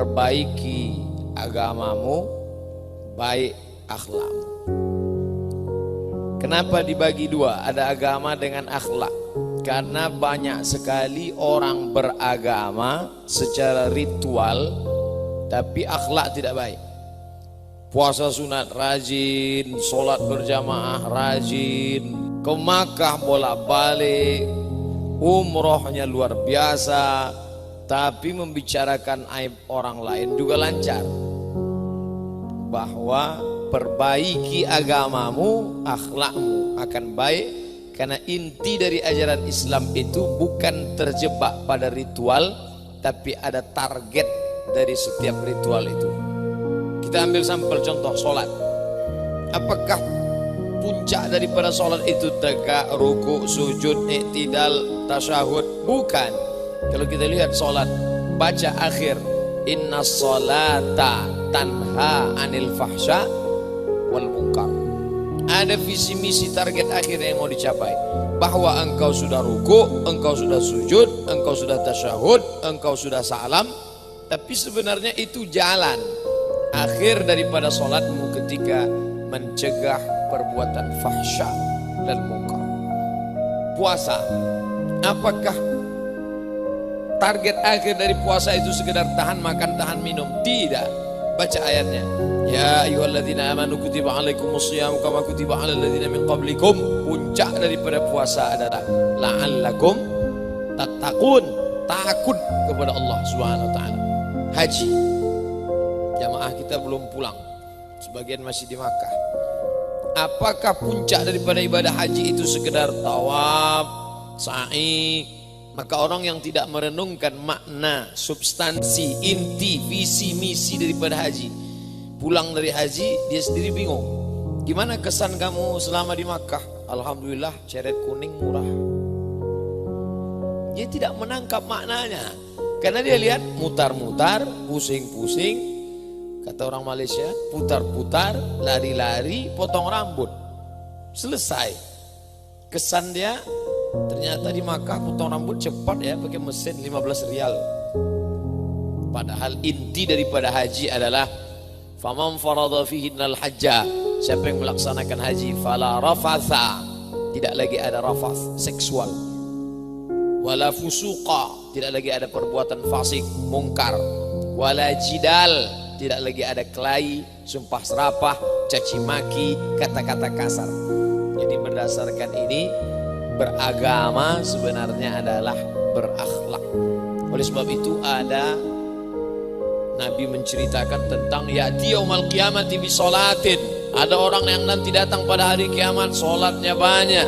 perbaiki agamamu, baik akhlakmu. Kenapa dibagi dua? Ada agama dengan akhlak. Karena banyak sekali orang beragama secara ritual, tapi akhlak tidak baik. Puasa sunat rajin, sholat berjamaah rajin, ke Makkah bolak-balik, umrohnya luar biasa, tapi membicarakan aib orang lain juga lancar. Bahwa perbaiki agamamu, akhlakmu akan baik. Karena inti dari ajaran Islam itu bukan terjebak pada ritual, tapi ada target dari setiap ritual itu. Kita ambil sampel contoh sholat. Apakah puncak daripada sholat itu tegak, ruku, sujud, iktidal, tasyahud? Bukan. Kalau kita lihat sholat, baca akhir, inna sholata tanha anil fahsya wal munkar. Ada visi misi target akhir yang mau dicapai, bahwa engkau sudah ruku, engkau sudah sujud, engkau sudah tasyahud, engkau sudah salam, tapi sebenarnya itu jalan akhir daripada sholatmu ketika mencegah perbuatan fahsya dan munkar. Puasa, apakah target akhir dari puasa itu sekedar tahan makan, tahan minum? Tidak. Baca ayatnya, ya ayyuhalladzina amanu kutiba alaikumusshiyam kama kutiba alal ladzina min qablikum. Puncak daripada puasa adalah la'allakum tattaqun, takut kepada Allah Subhanahu wa taala. Haji, jamaah kita belum pulang, sebagian masih di Makkah. Apakah puncak daripada ibadah haji itu sekedar tawaf, sa'i? Maka orang yang tidak merenungkan makna, substansi, inti, visi, misi daripada haji, pulang dari haji dia sendiri bingung. Gimana kesan kamu selama di Makkah? Alhamdulillah, ceret kuning murah. Dia tidak menangkap maknanya, karena dia lihat mutar-mutar, pusing-pusing, kata orang Malaysia, putar-putar, lari-lari, potong rambut, selesai. Kesan dia, ternyata di Makkah potong rambut cepat ya, pakai mesin 15 rial. Padahal inti daripada haji adalah faman farada fihinnal hajja, siapa yang melaksanakan haji fala rafatha, tidak lagi ada rafath seksual, wala fusuqa, tidak lagi ada perbuatan fasik mungkar, wala jidal, tidak lagi ada kelahi, sumpah serapah, caci maki, kata-kata kasar. Jadi berdasarkan ini, beragama sebenarnya adalah berakhlak. Oleh sebab itu ada Nabi menceritakan tentang ya'ti yaumal qiyamati bisolatin. Ada orang yang nanti datang pada hari kiamat, solatnya banyak.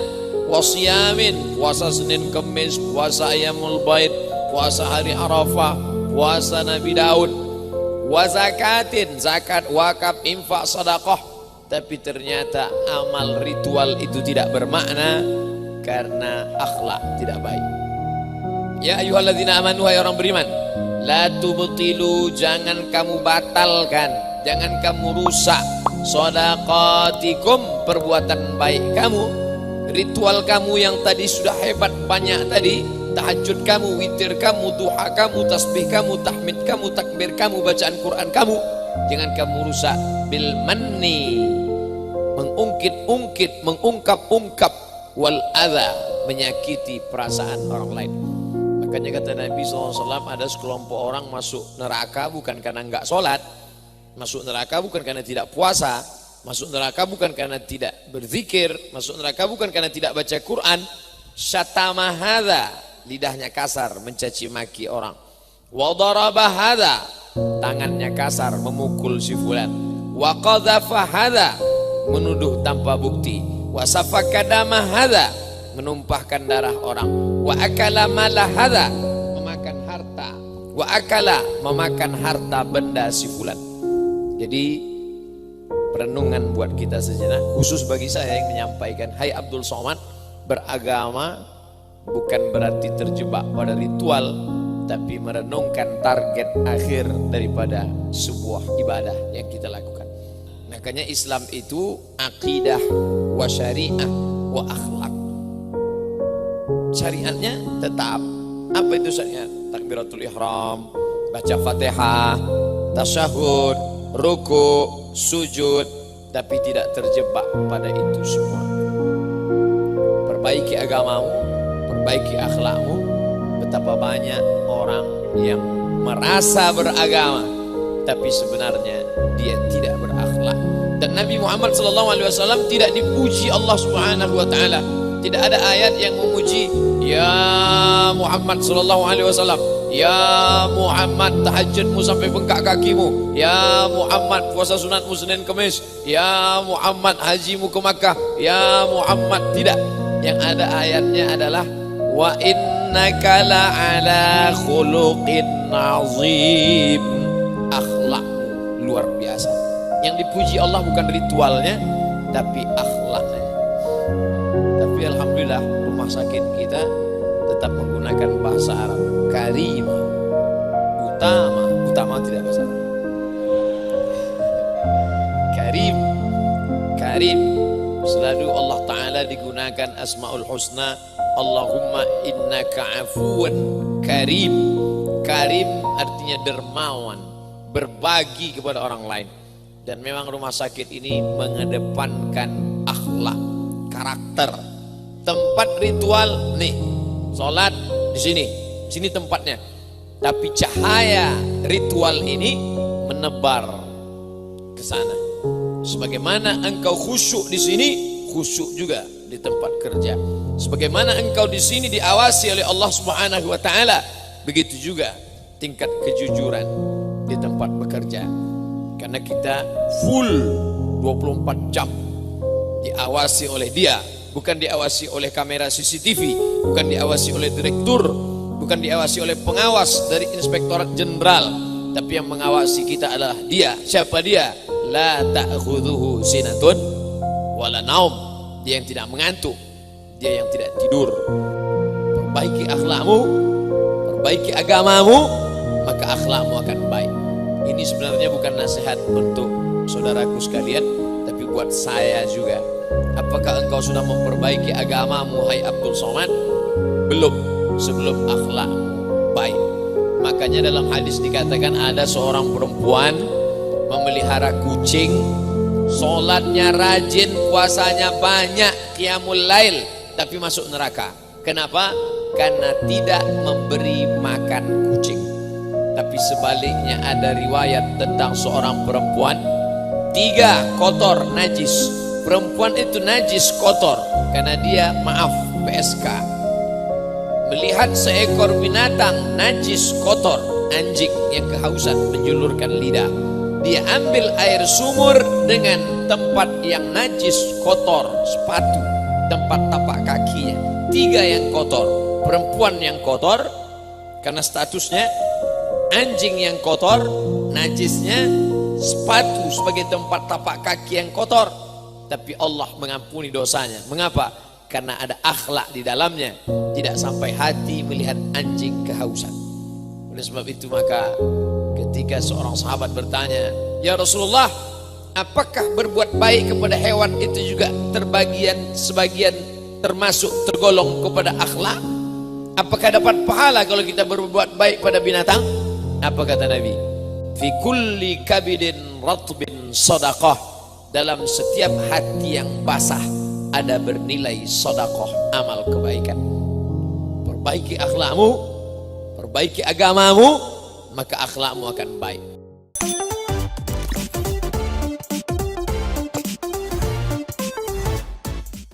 Wasiyamin, puasa Senin Kemis, puasa Ayyamul Bait, puasa hari Arafah, puasa Nabi Daud. Wazakatin, zakat, wakaf, infak, sedekah. Tapi ternyata amal ritual itu tidak bermakna karena akhlak tidak baik. Ya ayyuhalladzina amanu, hai orang beriman, la tubtilu, jangan kamu batalkan, jangan kamu rusak shadaqatikum, perbuatan baik kamu, ritual kamu yang tadi sudah hebat banyak tadi, tahajud kamu, witir kamu, duha kamu, tasbih kamu, tahmid kamu, takbir kamu, bacaan Quran kamu, jangan kamu rusak bil manni, mengungkit-ungkit, mengungkap-ungkap, wal adha, menyakiti perasaan orang lain. Makanya kata Nabi SAW, ada sekelompok orang masuk neraka bukan karena enggak sholat, masuk neraka bukan karena tidak puasa, masuk neraka bukan karena tidak berzikir, masuk neraka bukan karena tidak baca Quran. Syatama hadha, lidahnya kasar, mencaci maki orang. Wa daraba hadha, tangannya kasar, memukul si fulan. Wa qadhafa hadha, menuduh tanpa bukti. Wa safaka dama hadha, menumpahkan darah orang. Wa akala mala hadha, memakan harta. Wa akala, memakan harta benda si fulan. Jadi perenungan buat kita sejenak, khusus bagi saya yang menyampaikan, hai Abdul Somad, beragama bukan berarti terjebak pada ritual, tapi merenungkan target akhir daripada sebuah ibadah yang kita lakukan. Makanya Islam itu akidah wa syariah wa akhlak. Syariatnya tetap, apa itu syariat? Takbiratul ihram, baca Fatihah, tasyahud, ruku, sujud, tapi tidak terjebak pada itu semua. Perbaiki agamamu, perbaiki akhlakmu. Betapa banyak orang yang merasa beragama tapi sebenarnya dia tidak berakhlak. Dan Nabi Muhammad SAW tidak dipuji Allah Subhanahu wa taala. Tidak ada ayat yang memuji ya Muhammad SAW, ya Muhammad tahajudmu sampai bengkak kakimu, ya Muhammad puasa sunatmu Senin Kemis, ya Muhammad hajimu ke Makkah, ya Muhammad. Tidak. Yang ada ayatnya adalah wa innaka la'ala khuluqin azim. Akhlakmu luar biasa. Yang dipuji Allah bukan ritualnya tapi akhlaknya. Tapi alhamdulillah rumah sakit kita tetap menggunakan bahasa Arab. Karim, utama tidak bahasa Arab. Karim selalu Allah Ta'ala digunakan Asmaul Husna. Allahumma innaka afuwan karim. Karim artinya dermawan, berbagi kepada orang lain. Dan memang rumah sakit ini mengedepankan akhlak, karakter. Tempat ritual nih, sholat di sini tempatnya. Tapi cahaya ritual ini menebar ke sana. Sebagaimana engkau khusyuk di sini, khusyuk juga di tempat kerja. Sebagaimana engkau di sini diawasi oleh Allah Subhanahu wa taala, begitu juga tingkat kejujuran di tempat bekerja. Karena kita full 24 jam diawasi oleh Dia, bukan diawasi oleh kamera CCTV, bukan diawasi oleh direktur, bukan diawasi oleh pengawas dari Inspektorat Jenderal, tapi yang mengawasi kita adalah Dia. Siapa Dia? La ta'khudhuhu sinatun wala naum. Dia yang tidak mengantuk, Dia yang tidak tidur. Perbaiki akhlakmu, perbaiki agamamu, maka akhlakmu akan baik. Ini sebenarnya bukan nasihat untuk saudaraku sekalian, tapi buat saya juga. Apakah engkau sudah memperbaiki agamamu, hai Abdul Somad? Belum, sebelum akhlakmu baik. Makanya dalam hadis dikatakan ada seorang perempuan memelihara kucing, sholatnya rajin, puasanya banyak, qiyamul lail, tapi masuk neraka. Kenapa? Karena tidak memberi makan kucing. Tapi sebaliknya ada riwayat tentang seorang perempuan, 3 kotor, najis. Perempuan itu najis, kotor, karena dia PSK. Melihat seekor binatang najis, kotor, anjing yang kehausan menjulurkan lidah, dia ambil air sumur dengan tempat yang najis, kotor, sepatu, tempat tapak kakinya. 3 yang kotor, perempuan yang kotor karena statusnya, anjing yang kotor, najisnya, sepatu sebagai tempat tapak kaki yang kotor. Tapi Allah mengampuni dosanya. Mengapa? Karena ada akhlak di dalamnya. Tidak sampai hati melihat anjing kehausan. Oleh sebab itu maka ketika seorang sahabat bertanya, ya Rasulullah, apakah berbuat baik kepada hewan itu juga sebagian termasuk tergolong kepada akhlak? Apakah dapat pahala kalau kita berbuat baik pada binatang? Apa kata Nabi? Fi kulli kabidin ratbin sadaqah. Dalam setiap hati yang basah ada bernilai sedekah, amal kebaikan. Perbaiki akhlakmu, perbaiki agamamu, maka akhlakmu akan baik.